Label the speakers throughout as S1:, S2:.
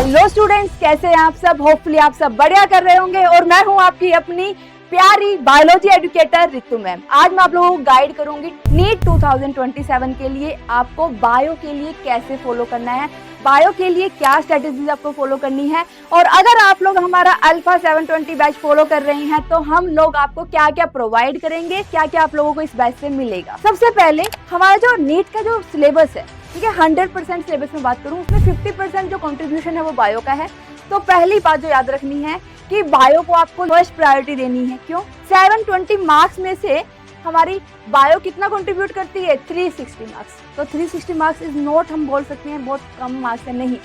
S1: Hello students, कैसे हैं आप सब। होपफुली आप सब बढ़िया कर रहे होंगे और मैं हूं आपकी अपनी प्यारी बायोलॉजी एजुकेटर रितु मैम। आज मैं आप लोगों को गाइड करूंगी नीट 2027 के लिए आपको बायो के लिए कैसे फॉलो करना है, बायो के लिए क्या स्ट्रेटेजीज आपको फॉलो करनी है। और अगर आप लोग हमारा अल्फा 720 बैच फॉलो कर रहे हैं तो हम लोग आपको क्या क्या प्रोवाइड करेंगे, क्या क्या आप लोगों को इस बैच से मिलेगा। सबसे पहले हमारा जो नीट का जो सिलेबस है, ठीक है, 100% सिलेबस में बात करूं, उसमें 50% जो कंट्रीब्यूशन है वो बायो का है। तो पहली बात जो याद रखनी है कि बायो को आपको फर्स्ट प्रायोरिटी देनी है। क्यों? 720 मार्क्स में से हमारी बायो कितना कंट्रीब्यूट करती है? 360 मार्क्स। तो 360 मार्क्स इज नॉट, हम बोल सकते हैं बहुत कम मार्क्स है, नहीं।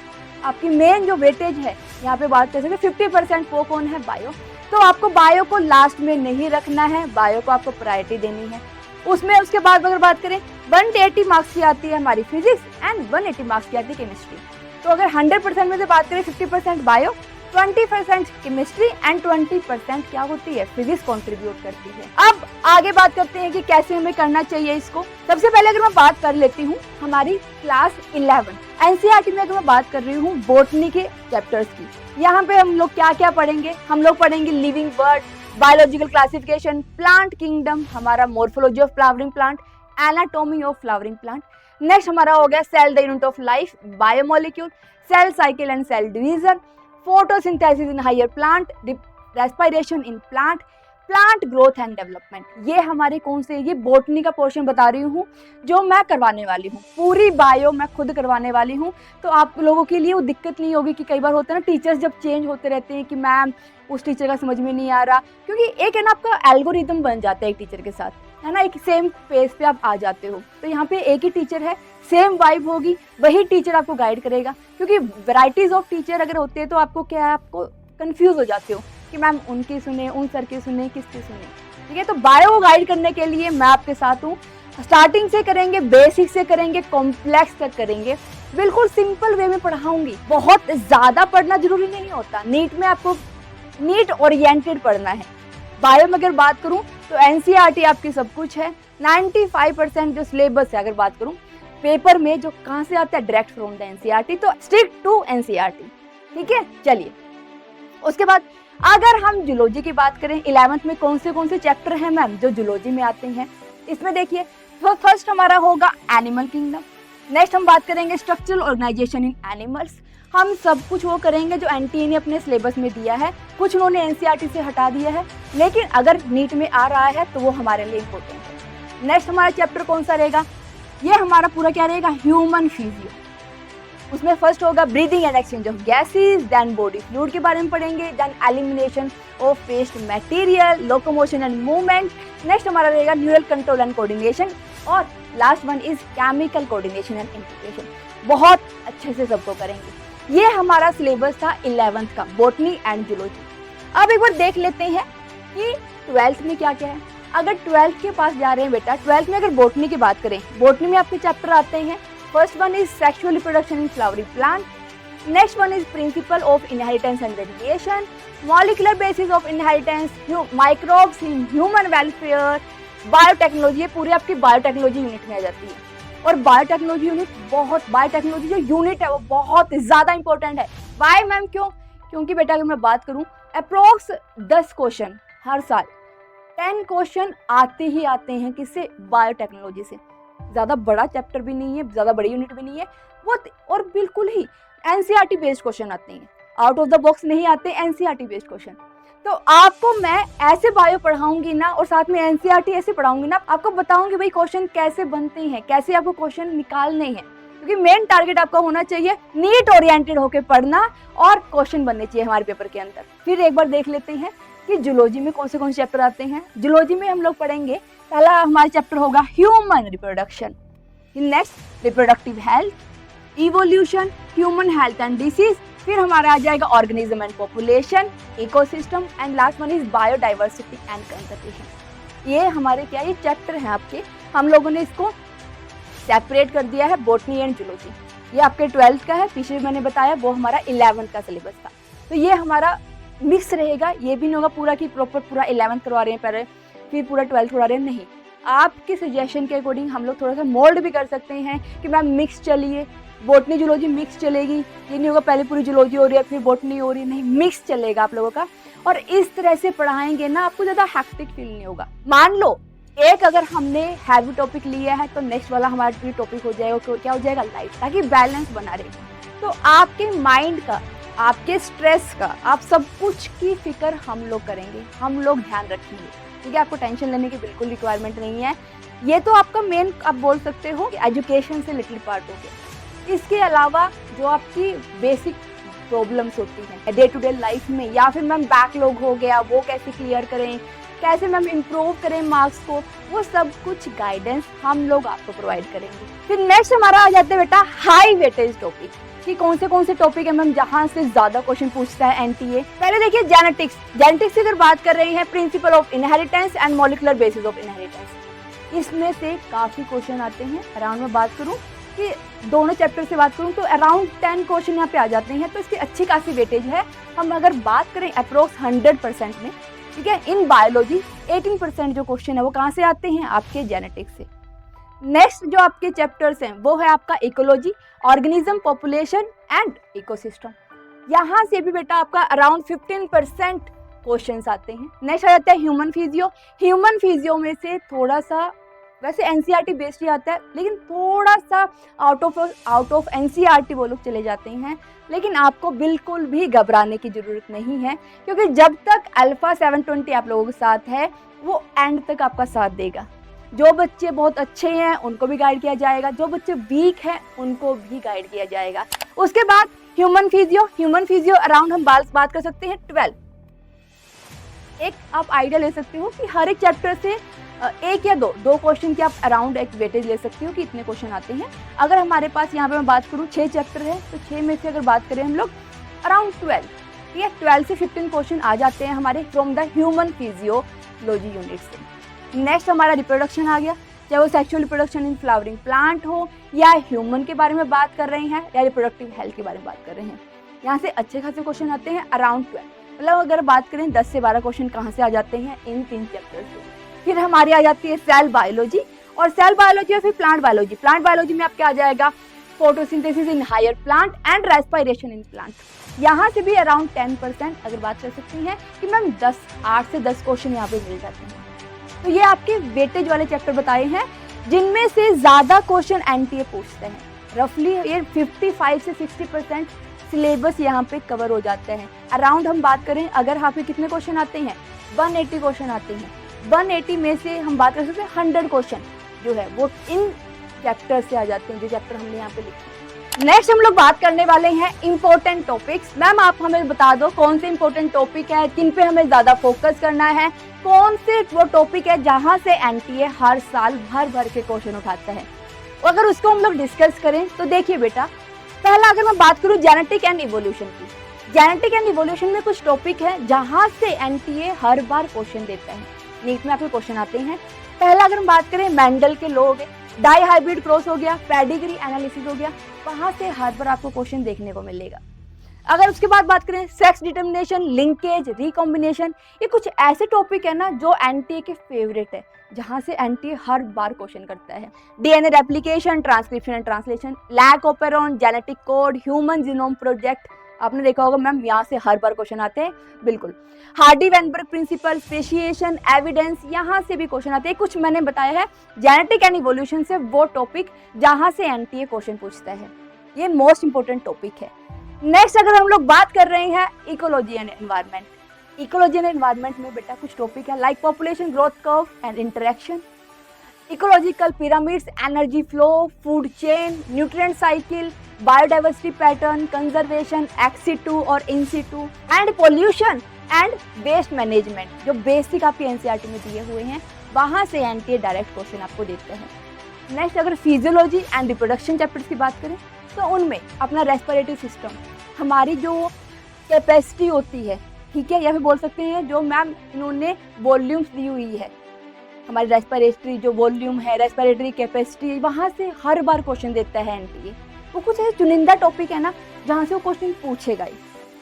S1: आपकी मेन जो वेटेज है यहाँ पे बात कर सकते हैं 50% वो कौन है? बायो। तो आपको बायो को लास्ट में नहीं रखना है, बायो को आपको प्रायोरिटी देनी है। उसमें उसके बाद अगर बात करें 180 मार्क्स की आती है हमारी फिजिक्स एंड 180 मार्क्स की आती है केमिस्ट्री। तो अगर 100% में से बात करें 50% बायो, 20% केमिस्ट्री एंड 20% क्या होती है? फिजिक्स कंट्रीब्यूट करती है। अब आगे बात करते हैं कि कैसे हमें करना चाहिए इसको। सबसे पहले अगर मैं बात कर लेती हूँ हमारी क्लास 11 एनसीईआरटी में, अगर मैं बात कर रही हूँ बोटनी के चैप्टर्स की, यहाँ पे हम लोग क्या क्या पढ़ेंगे? हम लोग पढ़ेंगे living world, biological classification, plant kingdom, हमारा morphology of flowering plant, anatomy of flowering plant. Next हमारा हो गया cell the unit of life, biomolecule, cell cycle and cell division, photosynthesis in higher plant, respiration in plant, plant growth and development. ये हमारे कौन से, ये botany का portion बता रही हूँ जो मैं करवाने वाली हूँ। पूरी बायो मैं खुद करवाने वाली हूँ, तो आप लोगों के लिए वो दिक्कत नहीं होगी कि कई बार होता है ना, टीचर्स जब चेंज होते रहते हैं कि मैम उस टीचर का समझ में नहीं आ रहा, क्योंकि एक है ना आपका एल्गोरिदम बन जाता है एक टीचर के साथ, है ना, एक सेम पेज पे आप आ जाते हो। तो यहाँ पे एक ही टीचर है, सेम वाइब होगी, वही टीचर आपको गाइड करेगा। क्योंकि वैराइटीज ऑफ टीचर अगर होते हैं तो आपको क्या है, आपको कंफ्यूज हो जाते हो कि मैम उनकी सुने, उन सर की सुने, किसकी सुने, ठीक है। तो बायो को गाइड करने के लिए मैं आपके साथ हूँ। स्टार्टिंग से करेंगे, बेसिक से करेंगे, कॉम्प्लेक्स तक करेंगे, बिल्कुल सिंपल वे में पढ़ाऊंगी। बहुत ज्यादा पढ़ना जरूरी नहीं होता, नीट में आपको नीट ओरिएंटेड पढ़ना है। बायो में अगर बात करूं तो एनसीईआरटी आपकी सब कुछ है। 95% जो सिलेबस है अगर बात करूं पेपर में, जो कहां से आता है? Direct from the NCERT. तो स्टिक टू एनसीईआरटी, ठीक है। चलिए उसके बाद अगर हम जूलॉजी की बात करें, 11th में कौन से चैप्टर हैं मैम जो जूलॉजी में आते हैं? इसमें देखिए तो फर्स्ट हमारा होगा एनिमल किंगडम। नेक्स्ट हम बात करेंगे स्ट्रक्चरल ऑर्गेनाइजेशन इन एनिमल्स। हम सब कुछ वो करेंगे जो एनटीए ने अपने सिलेबस में दिया है, कुछ उन्होंने एनसीईआरटी से हटा दिया है, लेकिन अगर नीट में आ रहा है तो वो हमारे लिए इम्पोर्टेंट है। नेक्स्ट हमारा चैप्टर कौन सा रहेगा? ये हमारा पूरा क्या रहेगा? Human physio. उसमें फर्स्ट होगा breathing and exchange of gases, then body fluid के बारे में पढ़ेंगे, then elimination of waste material, locomotion and movement. Next हमारा रहेगा न्यूरल कंट्रोल एंड कोऑर्डिनेशन, और last one is chemical coordination and integration. बहुत अच्छे से सबको करेंगे। ये हमारा सिलेबस था 11th का, बॉटनी एंड जूलॉजी। अब एक बार देख लेते हैं कि 12th में क्या क्या है। अगर 12th के पास जा रहे हैं बेटा, 12th में अगर बॉटनी की बात करें, बॉटनी में आपके चैप्टर आते हैं। First one is sexual reproduction in flowering plant, next one is principle of inheritance and radiation, molecular basis of inheritance, microbes in human welfare, biotechnology. ये पूरी आपकी बायोटेक्नोलॉजी यूनिट में आ जाती है। और बायोटेक्नोलॉजी यूनिट बायोटेक्नोलॉजी जो यूनिट है वो बहुत ज्यादा इंपॉर्टेंट है। Why ma'am? क्यों? क्योंकि बेटा अगर मैं बात करूं अप्रोक्स 10 क्वेश्चन हर साल, 10 क्वेश्चन आते ही आते हैं किससे? बायोटेक्नोलॉजी से। ज्यादा बड़ा चैप्टर भी नहीं है, ज्यादा बड़ी यूनिट भी नहीं है वो, और बिल्कुल ही एनसीईआरटी बेस्ड क्वेश्चन आते हैं, आउट ऑफ द बॉक्स नहीं आते एनसीईआरटी बेस्ड क्वेश्चन। तो आपको मैं ऐसे बायो पढ़ाऊंगी ना, और साथ में एनसीईआरटी ऐसे पढ़ाऊंगी ना, आपको बताऊंगी भाई क्वेश्चन कैसे बनते हैं, कैसे आपको क्वेश्चन निकालने हैं। क्योंकि मेन टारगेट आपका होना चाहिए नीट ओरिएंटेड होकर पढ़ना, और क्वेश्चन बनने चाहिए हमारे पेपर के अंदर। फिर एक बार देख लेते हैं कि जूलॉजी में कौन से चैप्टर आते हैं। जूलॉजी में हम लोग पढ़ेंगे, पहला हमारा चैप्टर होगा human reproduction, next reproductive health, evolution, human health and disease, फिर हमारा आ जाएगा organism and population, ecosystem, and last one is biodiversity and conservation. ये हमारे क्या, ये चैप्टर हैं आपके। हम लोगों ने इसको सेपरेट कर दिया है, बॉटनी एंड जूलॉजी। ये आपके 12th का है, पीछे मैंने बताया वो हमारा 11th का सिलेबस था। तो ये हमारा मिक्स रहेगा, ये भी नहीं होगा पूरा की प्रॉपर पूरा 11th करवा रहे हैं पहले फिर पूरा 12th करवा रहे हैं, नहीं। आपके सजेशन के अकॉर्डिंग हम लोग थोड़ा सा मोल्ड भी कर सकते हैं कि मैम मिक्स चलिए, बॉटनी जूलॉजी मिक्स चलेगी, ये नहीं होगा पहले पूरी जूलॉजी हो रही है फिर बॉटनी हो रही है, नहीं, मिक्स चलेगा आप लोगों का। और इस तरह से पढ़ाएंगे ना, आपको ज़्यादा हैक्टिक फील नहीं होगा। मान लो एक अगर हमने हैवी टॉपिक लिया है तो नेक्स्ट वाला हमारा भी टॉपिक हो जाएगा, क्या हो जाएगा, लाइट, ताकि बैलेंस बना रहे। तो आपके माइंड का, आपके स्ट्रेस का, आप सब कुछ की फिक्र हम लोग करेंगे, हम लोग ध्यान रखेंगे, ठीक है। आपको टेंशन लेने की बिल्कुल रिक्वायरमेंट नहीं है। ये तो आपका मेन, आप बोल सकते हो कि एजुकेशन से लिटिल पार्ट हो गया। इसके अलावा जो आपकी बेसिक प्रॉब्लम्स होती हैं डे टू डे लाइफ में, या फिर मैम बैकलॉग हो गया वो कैसे क्लियर करें, कैसे मैम इम्प्रूव करें मार्क्स को, वो सब कुछ गाइडेंस हम लोग आपको प्रोवाइड करेंगे। फिर नेक्स्ट हमारा आ जाता है बेटा हाई वेटेज टॉपिक, कि कौन से टॉपिक है मैम जहाँ से ज्यादा क्वेश्चन पूछता है एनटीए। पहले देखिए जेनेटिक्स। जेनेटिक्स की अगर बात कर रहे हैं, principle of inheritance and molecular basis of inheritance, इसमें से काफी क्वेश्चन आते हैं। अराउंड में बात करूं कि दोनों चैप्टर से बात करूं तो अराउंड 10 क्वेश्चन यहाँ पे आ जाते हैं, तो इसकी अच्छी खासी वेटेज है। हम अगर बात करें अप्रोक्स 100% में, ठीक है, इन बायोलॉजी 18% जो क्वेश्चन है वो कहाँ से आते हैं, आपके जेनेटिक्स से। नेक्स्ट जो आपके चैप्टर्स हैं वो है आपका ecology, organism, population and ecosystem. यहाँ से भी बेटा आपका अराउंड 15% क्वेश्चंस आते हैं। नेक्स्ट आ जाता है ह्यूमन फिजियो। ह्यूमन फिजियो में से थोड़ा सा, वैसे एनसीईआरटी बेस्ड ही आता है, लेकिन थोड़ा सा आउट ऑफ एनसीईआरटी वो लोग चले जाते हैं। लेकिन आपको बिल्कुल भी घबराने की ज़रूरत नहीं है, क्योंकि जब तक अल्फा 720 आप लोगों के साथ है वो एंड तक आपका साथ देगा। जो बच्चे बहुत अच्छे हैं उनको भी गाइड किया जाएगा, जो बच्चे वीक हैं उनको भी गाइड किया जाएगा। उसके बाद ह्यूमन फिजियो अराउंड हम बात कर सकते हैं 12। एक आप आइडिया ले सकते हो कि हर एक चैप्टर से एक या दो क्वेश्चन की आप अराउंड एक वेटेज ले सकती हो कि इतने क्वेश्चन आते हैं। अगर हमारे पास यहाँ पे मैं बात करूँ 6 चैप्टर है, तो 6 में से अगर बात करें हम लोग अराउंड 12, ठीक है, 12 से 15 क्वेश्चन आ जाते हैं हमारे from the human physiology unit से। नेक्स्ट हमारा रिप्रोडक्शन आ गया, चाहे वो sexual reproduction in flowering plant हो, या ह्यूमन के बारे में बात कर रहे हैं, या रिप्रोडक्टिव हेल्थ के बारे में बात कर रहे हैं। यहाँ से अच्छे खासे क्वेश्चन आते हैं अराउंड 12। मतलब अगर बात करें 10 से 12 क्वेश्चन कहाँ से आ जाते हैं, इन 3 चैप्टर से। फिर हमारी आ जाती है सेल बायोलॉजी, और सेल बायोलॉजी और फिर प्लांट बायोलॉजी। प्लांट बायोलॉजी में आपके आ जाएगा photosynthesis in higher plant and respiration in plant. यहाँ से भी अराउंड 10% अगर बात कर सकती हैं कि मैम 8 से 10 क्वेश्चन यहाँ पे मिल जाते हैं। तो ये आपके वेटेज वाले चैप्टर बताए हैं जिनमें से ज़्यादा क्वेश्चन एनटीए पूछते हैं। रफली ये 55 से 60% सिलेबस यहाँ पे कवर हो जाता है। अराउंड हम बात करें अगर यहाँ पे कितने क्वेश्चन आते हैं, 180 क्वेश्चन आते हैं। 180 में से हम बात कर सकते हैं 100 क्वेश्चन जो है वो इन चैप्टर से आ जाते हैं, जो चैप्टर हमने यहाँ पे लिखे। नेक्स्ट हम लोग बात करने वाले हैं इंपॉर्टेंट टॉपिक्स। मैम आप हमें बता दो कौन से इंपॉर्टेंट टॉपिक है, किन पे हमें ज़्यादा फोकस करना है, कौन से वो टॉपिक है जहाँ से एनटीए हर साल भर के क्वेश्चन उठाता है। अगर उसको हम लोग डिस्कस करें तो देखिए बेटा, पहला अगर मैं बात करूँ जेनेटिक एंड इवोल्यूशन की, जेनेटिक एंड इवोल्यूशन में कुछ टॉपिक है जहाँ से एनटीए हर बार क्वेश्चन देता है। नीट में आपके क्वेश्चन आते हैं। पहला अगर हम बात करें मेंडल के लॉ, डाई हाइब्रिड क्रॉस हो गया, पेडिग्री एनालिसिस हो गया, वहां से हर बार आपको क्वेश्चन देखने को मिलेगा। अगर उसके बाद बात करें सेक्स डिटर्मिनेशन, लिंकेज, रिकॉम्बिनेशन, ये कुछ ऐसे टॉपिक है ना जो एनटीए के फेवरेट है, जहां से एनटीए हर बार क्वेश्चन करता है। DNA replication, transcription and translation, lac operon, genetic code, human genome project, आपने देखा होगा मैम यहाँ से हर बार क्वेश्चन आते हैं। बिल्कुल, हार्डी-वेनबर्ग प्रिंसिपल, स्पेशिएशन, एविडेंस, यहाँ से भी क्वेश्चन आते हैं। कुछ मैंने बताया है जेनेटिक एंड इवोल्यूशन से वो टॉपिक जहाँ से एनटीए क्वेश्चन पूछता है, ये मोस्ट इंपोर्टेंट टॉपिक है। नेक्स्ट अगर हम लोग बात कर रहे हैं ecology and environment, ecology and environment में बेटा कुछ टॉपिक है like population growth curve and interaction, ecological pyramids, energy flow, food chain, nutrient cycle, biodiversity pattern, conservation, ex situ और in situ, and pollution and waste management, जो basic आपके NCERT में दिए हुए हैं, वहाँ से एनटीए डायरेक्ट क्वेश्चन आपको देते हैं। नेक्स्ट अगर फिजियोलॉजी एंड रिप्रोडक्शन चैप्टर्स की बात करें तो उनमें अपना रेस्पिरेटरी सिस्टम, हमारी जो कैपेसिटी होती है, ठीक है, या फिर बोल सकते हैं जो मैम इन्होंने वॉल्यूम्स दी हुई है, हमारी रेस्पिरेटरी जो वॉल्यूम है, रेस्पिरेटरी कैपेसिटी, वहाँ से हर बार क्वेश्चन देता है एनटीए। वो कुछ ऐसे चुनिंदा टॉपिक है ना जहाँ से वो क्वेश्चन पूछेगा ही,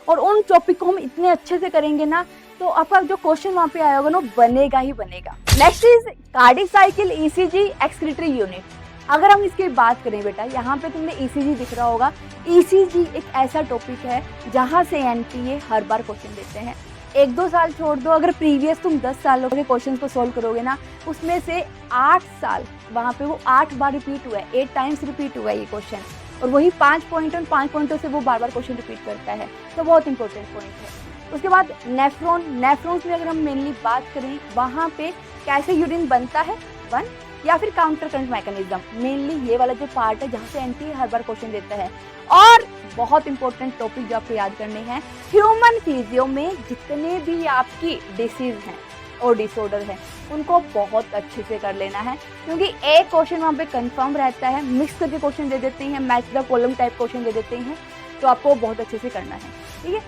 S1: और उन टॉपिक को हम इतने अच्छे से करेंगे ना तो आपका जो क्वेश्चन वहाँ पे आया होगा ना बनेगा ही बनेगा। Next is cardiac cycle, ECG, excretory unit. अगर हम इसकी बात करें बेटा, यहाँ पे तुमने ईसीजी दिख रहा होगा। ईसीजी एक ऐसा टॉपिक है जहाँ से एनटीए हर बार क्वेश्चन देते हैं। 1-2 साल छोड़ दो, अगर प्रीवियस तुम 10 सालों के क्वेश्चन को सोल्व करोगे ना, उसमें से 8 साल वहाँ पे वो 8 बार रिपीट हुआ है, 8 टाइम्स रिपीट हुआ है ये क्वेश्चन, और वही 5 पॉइंट और 5 पॉइंटों से वो बार बार क्वेश्चन रिपीट करता है। तो बहुत इंपॉर्टेंट पॉइंट है। उसके बाद नेफ्रॉन्स में अगर हम मेनली बात करें, वहाँ पे कैसे यूरिन बनता है, वन, या फिर काउंटर करंट मैकेनिज्म, मेनली ये वाला जो पार्ट है जहाँ से एनटीए हर बार क्वेश्चन देता है। और बहुत इंपॉर्टेंट टॉपिक जो आपको याद करने हैं, ह्यूमन फिजियो में जितने भी आपकी डिसीज हैं और डिसऑर्डर है, उनको बहुत अच्छे से कर लेना है, क्योंकि एक क्वेश्चन वहाँ पे कंफर्म रहता है, मिक्स करके क्वेश्चन दे देते हैं, match the column type question दे देते हैं, तो आपको बहुत अच्छे से करना है। ठीक है,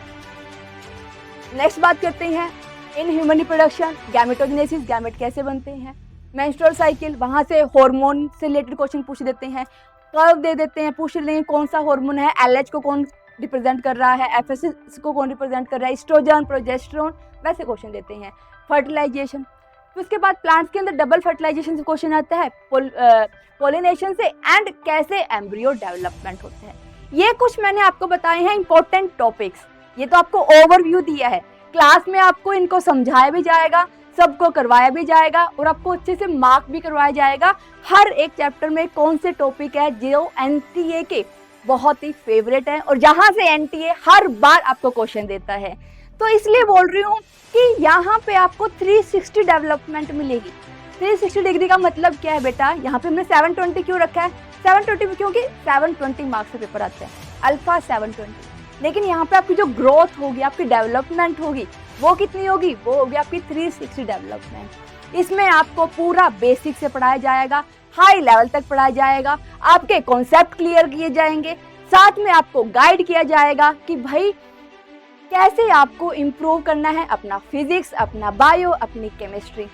S1: नेक्स्ट बात करते हैं in human reproduction, gametogenesis, gamete कैसे बनते हैं, मेंस्ट्रुअल साइकिल, वहाँ से हार्मोन से रिलेटेड क्वेश्चन पूछ देते हैं, कर्व दे देते हैं, पूछ लेंगे कौन सा हार्मोन है, एलएच को कौन रिप्रेजेंट कर रहा है, एफएसएस को कौन रिप्रेजेंट कर रहा है, एस्ट्रोजन, प्रोजेस्टेरोन, वैसे क्वेश्चन देते हैं। फर्टिलाइजेशन, तो उसके बाद प्लांट्स के अंदर डबल फर्टिलाइजेशन से क्वेश्चन आता है, पोलिनेशन से, एंड कैसे एम्ब्रियो डेवलपमेंट होता है। ये कुछ मैंने आपको बताए हैं इंपॉर्टेंट टॉपिक्स, ये तो आपको ओवरव्यू दिया है, क्लास में आपको इनको समझाया भी जाएगा, सबको करवाया भी जाएगा, और आपको अच्छे से मार्क भी करवाया जाएगा। हर एक चैप्टर में कौन से टॉपिक है जो एनटीए के बहुत ही फेवरेट है और जहां से एनटीए हर बार आपको क्वेश्चन देता है। तो इसलिए बोल रही हूँ कि यहाँ पे आपको 360 डेवलपमेंट मिलेगी। 360 डिग्री का मतलब क्या है बेटा, यहाँ पे हमने 720 क्यों रखा है, 720 क्योंकि 720 मार्क्स से पेपर आता है, अल्फा 720। लेकिन यहाँ पे आपकी जो ग्रोथ होगी, आपकी डेवलपमेंट होगी, वो कितनी होगी, वो होगी आपकी 360 डेवलपमेंट। इसमें आपको पूरा बेसिक से पढ़ाया जाएगा, हाई लेवल तक पढ़ाया जाएगा, आपके कॉन्सेप्ट क्लियर किए जाएंगे, साथ में आपको गाइड किया जाएगा कि भाई कैसे आपको इम्प्रूव करना है अपना फिजिक्स, अपना बायो, अपनी केमिस्ट्री।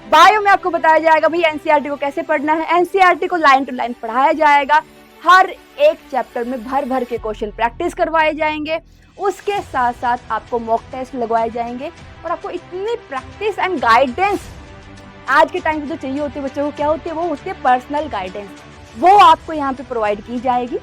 S1: बायो में आपको बताया जाएगा भाई एनसीईआरटी को कैसे पढ़ना है, एनसीईआरटी को लाइन टू लाइन पढ़ाया जाएगा, हर एक चैप्टर में भर भर के क्वेश्चन प्रैक्टिस करवाए जाएंगे, उसके साथ साथ आपको मॉक टेस्ट लगवाए जाएंगे, और आपको इतनी प्रैक्टिस एंड गाइडेंस आज के टाइम पे जो चाहिए होती है बच्चों को, क्या होती है, वो होती है पर्सनल गाइडेंस, वो आपको यहाँ पे प्रोवाइड की जाएगी,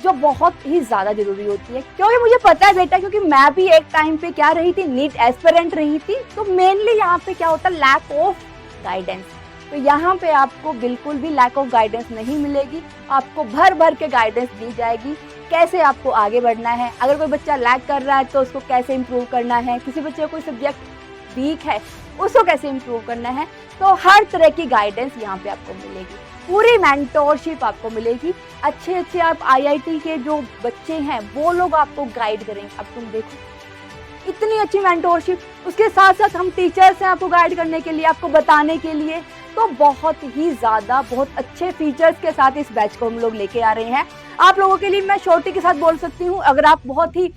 S1: जो बहुत ही ज़्यादा ज़रूरी होती है। क्योंकि मुझे पता है बेटा, क्योंकि मैं भी एक टाइम पे क्या रही थी, नीट एस्पिरेंट रही थी, तो मेनली यहाँ पे क्या होता है, लैक ऑफ गाइडेंस। तो यहाँ पे आपको बिल्कुल भी लैक ऑफ गाइडेंस नहीं मिलेगी, आपको भर भर के गाइडेंस दी जाएगी, कैसे आपको आगे बढ़ना है, अगर कोई बच्चा लैक कर रहा है तो उसको कैसे इम्प्रूव करना है, किसी बच्चे को कोई सब्जेक्ट वीक है उसको कैसे इम्प्रूव करना है, तो हर तरह की गाइडेंस यहाँ पे आपको मिलेगी, पूरी मेंटोरशिप आपको मिलेगी। अच्छे अच्छे आप आईआईटी के जो बच्चे हैं वो लोग आपको गाइड करेंगे। अब तुम देखो इतनी अच्छी मेंटोरशिप, उसके साथ साथ हम टीचर्स हैं आपको गाइड करने के लिए, आपको बताने के लिए, तो बहुत ही ज़्यादा बहुत अच्छे फीचर्स के साथ इस बैच को हम लोग लेके आ रहे हैं आप लोगों के लिए। मैं श्योरिटी के साथ बोल सकती हूँ, अगर आप बहुत ही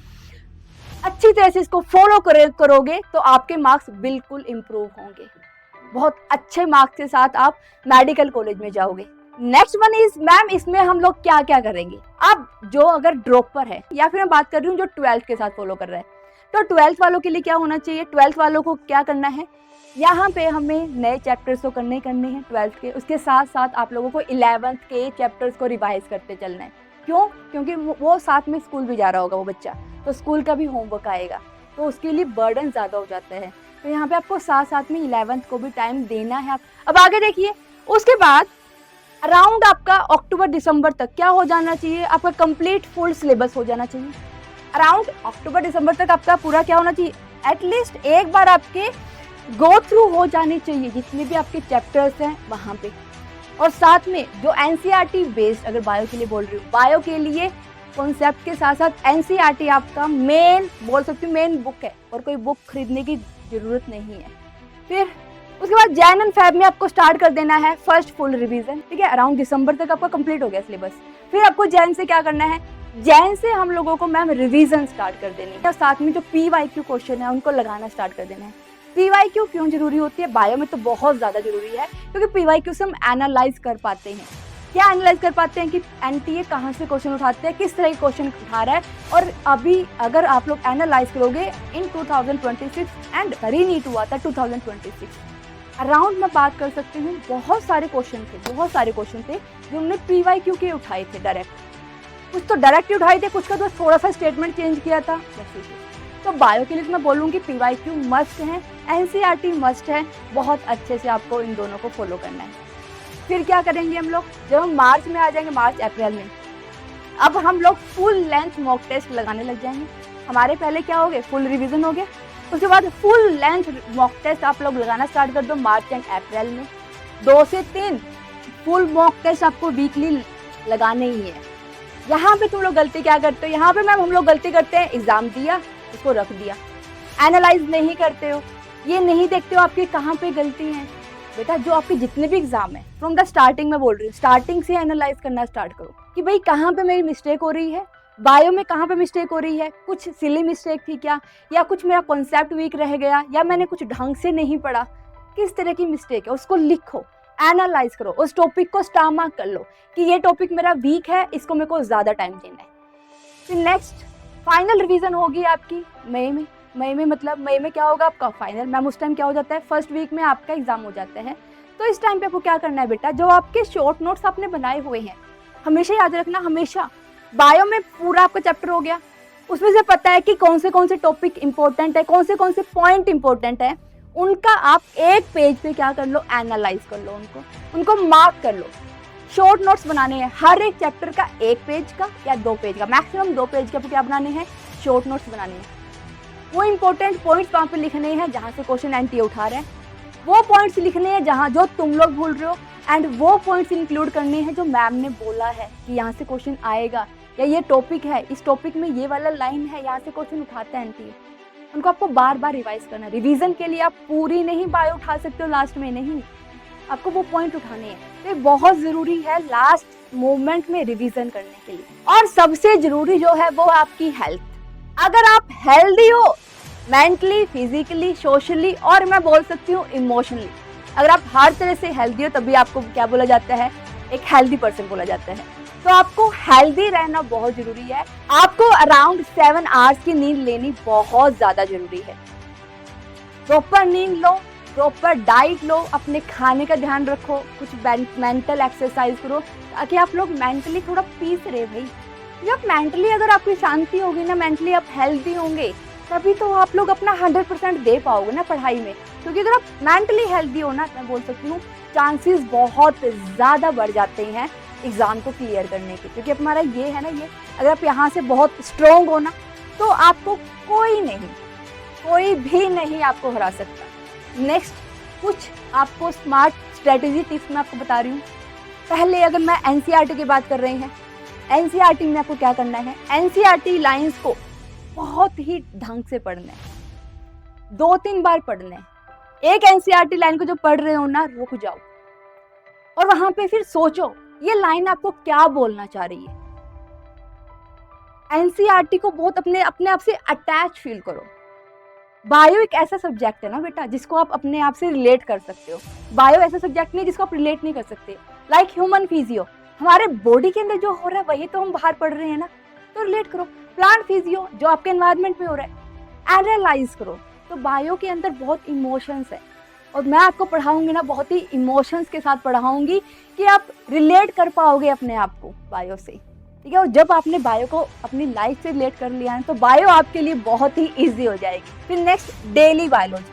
S1: अच्छी तरह से इसको फॉलो करोगे तो आपके मार्क्स बिल्कुल इम्प्रूव होंगे, बहुत अच्छे मार्क्स के साथ आप मेडिकल कॉलेज में जाओगे। नेक्स्ट वन इज मैम, इसमें हम लोग क्या क्या करेंगे। अब जो अगर ड्रॉपर है, या फिर मैं बात कर रही हूँ जो 12th के साथ फॉलो कर रहा है, तो 12th वालों के लिए क्या होना चाहिए, 12th वालों को क्या करना है, यहाँ पे हमें नए चैप्टर्स तो करने हैं 12th के, उसके साथ साथ आप लोगों को 11th के चैप्टर्स को रिवाइज करते चलना है। क्यों, क्योंकि वो साथ में स्कूल भी जा रहा होगा वो बच्चा, तो स्कूल का भी होमवर्क आएगा, तो उसके लिए बर्डन ज़्यादा हो जाता है। तो यहाँ पे आपको साथ साथ में 11th को भी टाइम देना है। अब आगे देखिए, उसके बाद अराउंड आपका अक्टूबर दिसंबर तक क्या हो जाना चाहिए, आपका कंप्लीट फुल सिलेबस हो जाना चाहिए। अराउंड अक्टूबर दिसंबर तक आपका पूरा क्या होना चाहिए, एटलीस्ट एक बार आपके गो थ्रू हो जाने चाहिए जितने भी आपके चैप्टर्स हैं वहाँ पे। और साथ में जो एनसीईआरटी बेस्ड, अगर बायो के लिए बोल रही हूँ, बायो के लिए कॉन्सेप्ट के साथ साथ एनसीईआरटी आपका मेन बोल सकती हूँ मेन बुक है, और कोई बुक खरीदने की ज़रूरत नहीं है। फिर उसके बाद जैन एंड फेब में आपको स्टार्ट कर देना है फर्स्ट फुल रिवीजन, ठीक है, अराउंड दिसंबर तक आपका कंप्लीट हो गया सिलेबस। फिर आपको जैन से क्या करना है, जैन से हम लोगों को मैम रिवीजन स्टार्ट कर देनी है, और साथ में जो PYQ क्वेश्चन है उनको लगाना स्टार्ट कर देना है। PYQ क्यों जरूरी होती है, बायो में तो बहुत ज़्यादा जरूरी है, क्योंकि PYQ से हम एनालाइज कर पाते हैं, क्या एनालाइज कर पाते हैं कि एनटीए कहाँ से क्वेश्चन उठाते हैं, किस तरह के क्वेश्चन उठा रहा है। और अभी अगर आप लोग एनालाइज करोगे इन 2026 एंड रीनीट हुआ था 2026, अराउंड मैं बात कर सकती हूँ, बहुत सारे क्वेश्चन थे जो हमने PYQ के उठाए थे डायरेक्ट। कुछ तो डायरेक्ट उठाए थे, कुछ का तो थोड़ा सा स्टेटमेंट चेंज किया था, वैसे ही। तो बायो के लिए तो मैं बोलूँगी PYQ मस्ट है, NCERT मस्ट है, बहुत अच्छे से आपको इन दोनों को फॉलो करना है। फिर क्या करेंगे हम लोग, जब हम मार्च में आ जाएंगे, मार्च अप्रैल में, अब हम लोग फुल लेंथ मॉक टेस्ट लगाने लग जाएंगे। हमारे पहले क्या हो गए, फुल रिवीजन हो गया, उसके बाद फुल लेंथ मॉक टेस्ट आप लोग लगाना स्टार्ट कर दो मार्च एंड अप्रैल में। 2 से 3 फुल मॉक टेस्ट आपको वीकली लगाने ही है। यहाँ पे तुम लोग गलती क्या करते हो, यहाँ पे मैम हम लोग गलती करते हैं, एग्जाम दिया उसको रख दिया, एनालाइज नहीं करते हो, ये नहीं देखते हो आपकी कहाँ पे गलती है। बेटा जो आपके जितने भी एग्जाम है, फ्रॉम द स्टार्टिंग में बोल रही हूँ, स्टार्टिंग से एनालाइज करना स्टार्ट करो कि भाई कहाँ पे मेरी मिस्टेक हो रही है, बायो में कहाँ पे मिस्टेक हो रही है, कुछ सिली मिस्टेक थी क्या, या कुछ मेरा कॉन्सेप्ट वीक रह गया, या मैंने कुछ ढंग से नहीं पढ़ा, किस तरह की मिस्टेक है उसको लिखो, एनालाइज करो, उस टॉपिक को स्टार मार्क कर लो कि ये टॉपिक मेरा वीक है, इसको मेरे को ज़्यादा टाइम देना है। फिर नेक्स्ट फाइनल रिवीजन होगी आपकी मई में मतलब मई में क्या होगा आपका फाइनल। मैम उस टाइम क्या हो जाता है, फर्स्ट वीक में आपका एग्जाम हो जाता है। तो इस टाइम पे आपको क्या करना है बेटा, जो आपके शॉर्ट नोट्स आपने बनाए हुए हैं हमेशा याद रखना, हमेशा बायो में पूरा आपका चैप्टर हो गया, उसमें से पता है कि कौन से टॉपिक इंपॉर्टेंट है, कौन से पॉइंट इंपॉर्टेंट है, उनका आप एक पेज पे क्या कर लो, एनालाइज कर लो, उनको मार्क कर लो। शॉर्ट नोट्स बनाने हैं हर एक चैप्टर का, 1 पेज का या 2 पेज का, मैक्सिमम 2 पेज के आपको क्या बनाने हैं, शॉर्ट नोट्स बनाने हैं। वो इंपॉर्टेंट पॉइंट्स वहाँ पे लिखने हैं जहाँ से क्वेश्चन एंटी उठा रहे हैं, वो पॉइंट्स लिखने हैं जहाँ जो तुम लोग भूल रहे हो, एंड वो पॉइंट्स इंक्लूड करने हैं जो मैम ने बोला है कि यहाँ से क्वेश्चन आएगा, या ये टॉपिक है, इस टॉपिक में ये वाला लाइन है, यहाँ से क्वेश्चन उठाता है एंटी। उनको आपको बार बार रिवाइज करना है। रिवीजन के लिए आप पूरी नहीं बायो उठा सकते हो लास्ट में, नहीं, आपको वो पॉइंट उठाने हैं। तो बहुत ज़रूरी है लास्ट मोमेंट में रिवीजन करने के लिए। और सबसे ज़रूरी जो है वो आपकी हेल्थ। अगर आप हेल्दी हो मेंटली, फिजिकली, सोशली और मैं बोल सकती हूँ इमोशनली, अगर आप हर तरह से हेल्दी हो तभी आपको क्या बोला जाता है, एक हेल्दी पर्सन बोला जाता है। तो आपको हेल्दी रहना बहुत ज़रूरी है। आपको अराउंड 7 आवर्स की नींद लेनी बहुत ज़्यादा ज़रूरी है। प्रॉपर नींद लो, प्रॉपर डाइट लो, अपने खाने का ध्यान रखो, कुछ मेंटल एक्सरसाइज करो ताकि आप लोग मेंटली थोड़ा पीस रहे भाई। जब मेंटली अगर आपकी शांति होगी ना, मेंटली आप हेल्दी होंगे, तभी तो आप लोग अपना 100% दे पाओगे ना पढ़ाई में। क्योंकि अगर आप मेंटली हेल्दी हो ना, मैं बोल सकती हूँ चांसेस बहुत ज़्यादा बढ़ जाते हैं एग्ज़ाम को क्लियर करने के। क्योंकि हमारा ये है ना, ये अगर आप यहाँ से बहुत स्ट्रॉन्ग हो ना, तो आपको कोई भी नहीं आपको हरा सकता। नेक्स्ट कुछ आपको स्मार्ट स्ट्रेटेजी टिप्स मैं आपको बता रही हूँ। पहले अगर मैं NCERT की बात कर रही हैं, NCERT में आपको क्या करना है, NCERT लाइन्स को बहुत ही ढंग से पढ़ना है, 2-3 बार पढ़ना है। एक NCERT लाइन को जो पढ़ रहे हो ना, रुक जाओ और वहां पे फिर सोचो ये लाइन आपको क्या बोलना चाह रही है। NCERT को बहुत अपने आप से अटैच फील करो। बायो एक ऐसा सब्जेक्ट है ना बेटा जिसको आप अपने आप से रिलेट कर सकते हो। बायो ऐसा सब्जेक्ट नहीं जिसको आप रिलेट नहीं कर सकते। लाइक ह्यूमन फिजियो, हमारे बॉडी के अंदर जो हो रहा है वही तो हम बाहर पढ़ रहे हैं ना, तो रिलेट करो। प्लांट फिजियो जो आपके एनवायरनमेंट में हो रहा है, एनालाइज करो। तो बायो के अंदर बहुत इमोशंस है और मैं आपको पढ़ाऊंगी ना, बहुत ही इमोशंस के साथ पढ़ाऊंगी कि आप रिलेट कर पाओगे अपने आप को बायो से, ठीक है। और जब आपने बायो को अपनी लाइफ से रिलेट कर लिया है तो बायो आपके लिए बहुत ही इजी हो जाएगी। फिर नेक्स्ट डेली बायोलॉजी,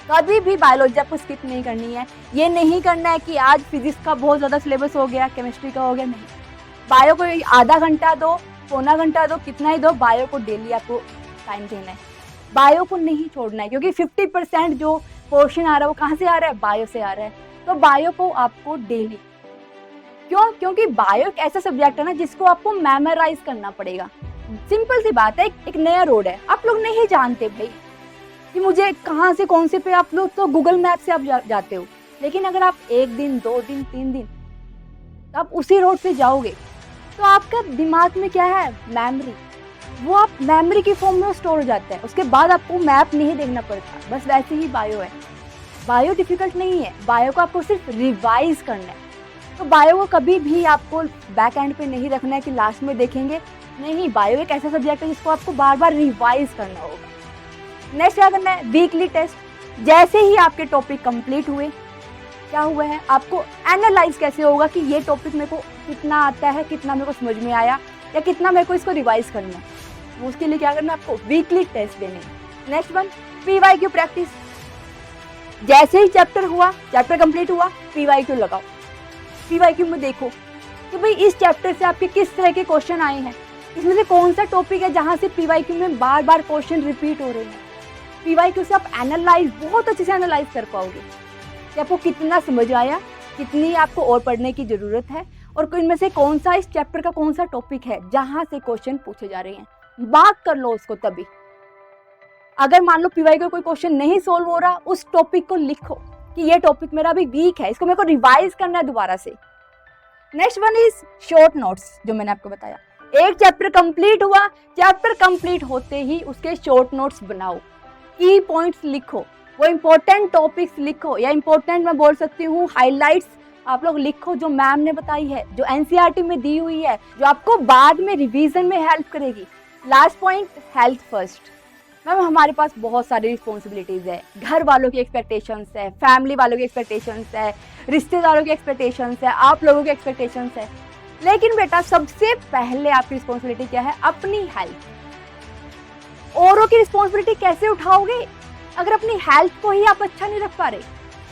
S1: कभी भी बायोलॉजी आपको स्किप नहीं करनी है। ये नहीं करना है कि आज फिजिक्स का बहुत ज़्यादा सिलेबस हो गया, केमिस्ट्री का हो गया, नहीं। बायो को आधा घंटा दो, पौना घंटा दो, कितना ही दो, बायो को डेली आपको टाइम देना है। बायो को नहीं छोड़ना है क्योंकि 50% जो पोर्शन आ रहा है वो कहाँ से आ रहा है, बायो से आ रहा है। तो बायो को आपको डेली, क्यों, क्योंकि बायो एक ऐसा सब्जेक्ट है ना जिसको आपको मेमोराइज करना पड़ेगा। सिंपल सी बात है, एक नया रोड है, आप लोग नहीं जानते भाई कि मुझे कहाँ से कौन से पे, आप लोग तो गूगल मैप से आप जाते हो। लेकिन अगर आप 1 दिन 2 दिन 3 दिन आप उसी रोड से जाओगे तो आपका दिमाग में क्या है, मेमोरी, वो आप मेमोरी की फॉर्म में स्टोर हो जाता है। उसके बाद आपको मैप नहीं देखना पड़ता। बस वैसे ही बायो है। बायो डिफिकल्ट नहीं है, बायो को आपको सिर्फ रिवाइज करना है। तो बायो को कभी भी आपको बैक एंड पे नहीं रखना है कि लास्ट में देखेंगे, नहीं। बायो एक ऐसा सब्जेक्ट है जिसको आपको बार बार रिवाइज करना होगा। नेक्स्ट क्या करना है, वीकली टेस्ट। जैसे ही आपके टॉपिक कंप्लीट हुए, क्या हुआ है, आपको एनालाइज कैसे होगा कि ये टॉपिक मेरे को कितना आता है, कितना मेरे को समझ में आया, या कितना मेरे को इसको रिवाइज करना है। उसके लिए क्या करना है, आपको वीकली टेस्ट देने हैं। Next one, PYQ practice. जैसे ही चैप्टर हुआ, चैप्टर कंप्लीट हुआ, पीवाईक्यू लगाओ। पीवाईक्यू में देखो कि भाई इस चैप्टर से आपके किस तरह के क्वेश्चन आए हैं, इसमें से कौन सा टॉपिक है जहाँ से पीवाईक्यू में बार बार क्वेश्चन रिपीट हो रहे हैं। पीवाईक्यू से आप एनालाइज, बहुत अच्छे से एनालाइज कर पाओगे कि आपको कितना समझ आया, कितनी आपको और पढ़ने की जरूरत है, और इनमें से कौन सा इस चैप्टर का कौन सा टॉपिक है जहाँ से क्वेश्चन पूछे जा रहे हैं। बात कर लो उसको। तभी अगर मान लो पीवाईक्यू कोई क्वेश्चन नहीं सोल्व हो रहा, उस टॉपिक को लिखो कि ये टॉपिक मेरा अभी वीक है, इसको मेरे को रिवाइज करना है दोबारा से। Next one is short notes, जो मैंने आपको बताया। एक चैप्टर कंप्लीट हुआ, चैप्टर कंप्लीट होते ही उसके शॉर्ट नोट्स बनाओ, की पॉइंट्स लिखो, वो इंपॉर्टेंट टॉपिक्स लिखो, या इंपॉर्टेंट मैं बोल सकती हूँ हाइलाइट्स आप लोग लिखो जो मैम ने बताई है, जो एनसीईआरटी में दी हुई है, जो आपको बाद में रिवीजन में हेल्प करेगी। Last point, health first. Ma'am हमारे पास बहुत सारी रिस्पॉन्सिबिलिटीज है, घर वालों की एक्सपेक्टेशंस है, फैमिली वालों की एक्सपेक्टेशंस है, रिश्तेदारों की एक्सपेक्टेशंस है, आप लोगों की एक्सपेक्टेशंस है, लेकिन बेटा सबसे पहले आपकी रिस्पॉन्सिबिलिटी क्या है, अपनी हेल्थ। औरों की रिस्पॉन्सिबिलिटी कैसे उठाओगे अगर अपनी हेल्थ को ही आप अच्छा नहीं रख पा रहे?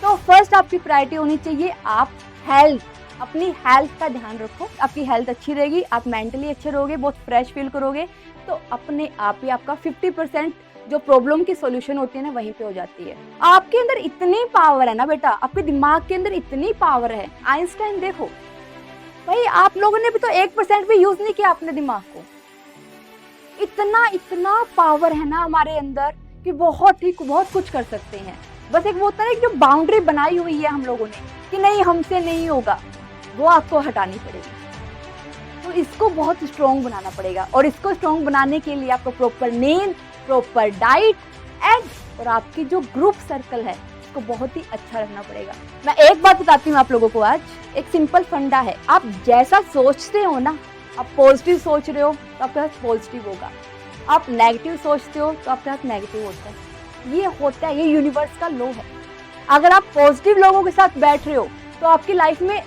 S1: तो फर्स्ट आपकी प्रायोरिटी होनी चाहिए आप हेल्थ, अपनी हेल्थ का ध्यान रखो। आपकी हेल्थ अच्छी रहेगी, आप मेंटली अच्छे रहोगे, बहुत फ्रेश फील करोगे, तो अपने आप ही आपका 50% जो प्रॉब्लम की सॉल्यूशन होती है ना, वहीं पे हो जाती है। आपके अंदर इतनी पावर है ना बेटा, आपके दिमाग के अंदर इतनी पावर है। आइंस्टाइन देखो भाई, आप लोगों ने भी तो 1% भी यूज नहीं किया अपने दिमाग को। इतना पावर है ना हमारे अंदर कि बहुत कुछ कर सकते हैं। बस एक वो होता है जो बाउंड्री बनाई हुई है हम लोगों ने कि नहीं हमसे नहीं होगा, वो आपको हटानी पड़ेगी। तो इसको बहुत स्ट्रॉन्ग बनाना पड़ेगा, और इसको स्ट्रॉन्ग बनाने के लिए आपको प्रॉपर नींद, प्रॉपर डाइट और आपकी जो ग्रुप सर्कल है उसको बहुत ही अच्छा रखना पड़ेगा। मैं एक बात बताती हूँ आप लोगों को आज, एक सिंपल फंडा है। आप जैसा सोचते हो ना, आप पॉजिटिव सोच रहे हो तो आपके साथ पॉजिटिव होगा, आप नेगेटिव सोचते हो तो आपके साथ नेगेटिव होता है। ये होता है, ये यूनिवर्स का लॉ है। अगर आप पॉजिटिव लोगों के साथ बैठ रहे हो तो आपकी लाइफ में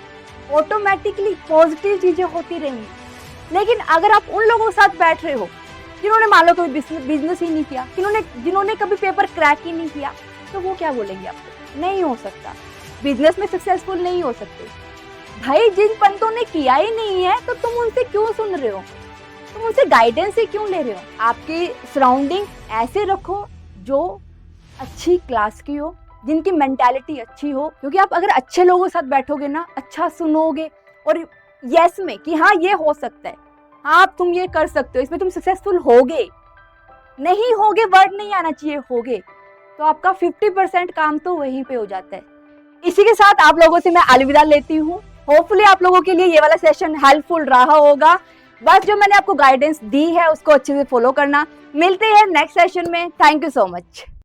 S1: ऑटोमेटिकली पॉजिटिव चीजें होती रहेंगी। लेकिन अगर आप उन लोगों के साथ बैठ रहे हो जिन्होंने मान लो कभी बिजनेस ही नहीं किया, जिन्होंने कभी पेपर क्रैक ही नहीं किया, तो वो क्या बोलेंगे आपको? नहीं हो सकता, बिजनेस में सक्सेसफुल नहीं हो सकते। भाई जिन पंतों ने किया ही नहीं है तो तुम उनसे क्यों सुन रहे हो, तुम उनसे गाइडेंस ही क्यों ले रहे हो? आपकी सराउंडिंग ऐसे रखो जो अच्छी क्लास की हो, जिनकी मेंटालिटी अच्छी हो, क्योंकि आप अगर अच्छे लोगों के साथ बैठोगे ना, अच्छा सुनोगे और यस में कि हाँ ये हो सकता है, हाँ तुम ये कर सकते हो, इसमें तुम सक्सेसफुल होगे, नहीं होगे वर्ड नहीं आना चाहिए, होगे, तो आपका 50% काम तो वहीं पे हो जाता है। इसी के साथ आप लोगों से मैं अलविदा लेती हूँ। होपफुली आप लोगों के लिए ये वाला सेशन हेल्पफुल रहा होगा। बस जो मैंने आपको गाइडेंस दी है उसको अच्छे से फॉलो करना। मिलते हैं नेक्स्ट सेशन में। Thank you so much.